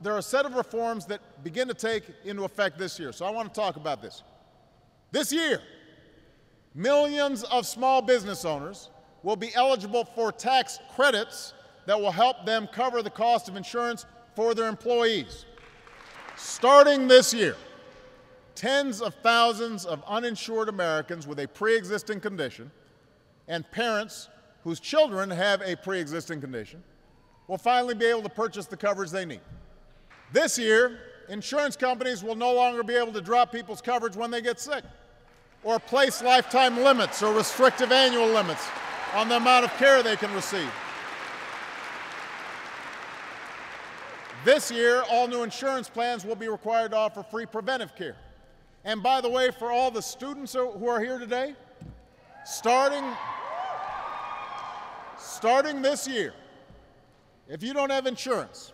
there are a set of reforms that begin to take into effect this year. So I want to talk about this. This year, millions of small business owners will be eligible for tax credits that will help them cover the cost of insurance for their employees. Starting this year, tens of thousands of uninsured Americans with a pre-existing condition and parents whose children have a pre-existing condition will finally be able to purchase the coverage they need. This year, insurance companies will no longer be able to drop people's coverage when they get sick, or place lifetime limits or restrictive annual limits on the amount of care they can receive. This year, all new insurance plans will be required to offer free preventive care. And by the way, for all the students who are here today, starting this year, if you don't have insurance,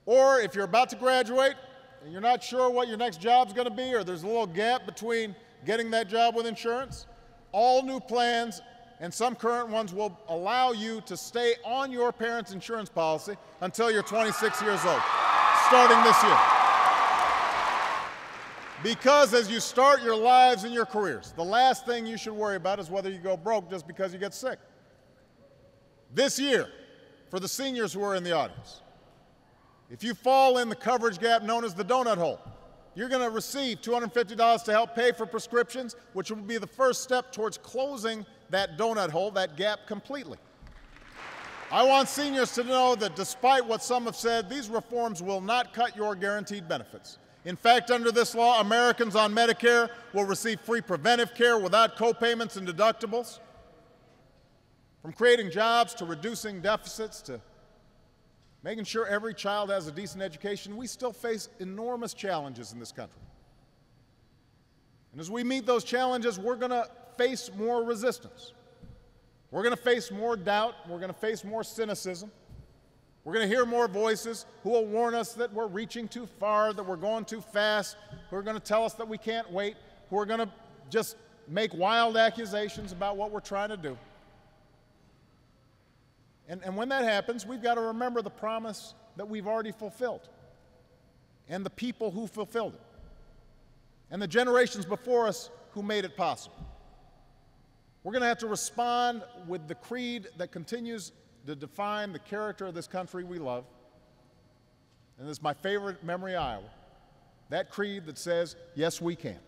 or if you're about to graduate and you're not sure what your next job's going to be, or there's a little gap between getting that job with insurance, all new plans and some current ones will allow you to stay on your parents' insurance policy until you're 26 years old, starting this year. Because as you start your lives and your careers, the last thing you should worry about is whether you go broke just because you get sick. This year, for the seniors who are in the audience, if you fall in the coverage gap known as the donut hole, you're going to receive $250 to help pay for prescriptions, which will be the first step towards closing that donut hole, that gap, completely. I want seniors to know that despite what some have said, these reforms will not cut your guaranteed benefits. In fact, under this law, Americans on Medicare will receive free preventive care without co-payments and deductibles. From creating jobs to reducing deficits to making sure every child has a decent education, we still face enormous challenges in this country. And as we meet those challenges, we're going to face more resistance. We're going to face more doubt. We're going to face more cynicism. We're going to hear more voices who will warn us that we're reaching too far, that we're going too fast, who are going to tell us that we can't wait, who are going to just make wild accusations about what we're trying to do. And when that happens, we've got to remember the promise that we've already fulfilled and the people who fulfilled it and the generations before us who made it possible. We're going to have to respond with the creed that continues to define the character of this country we love. And this is my favorite memory, Iowa. That creed that says, yes, we can.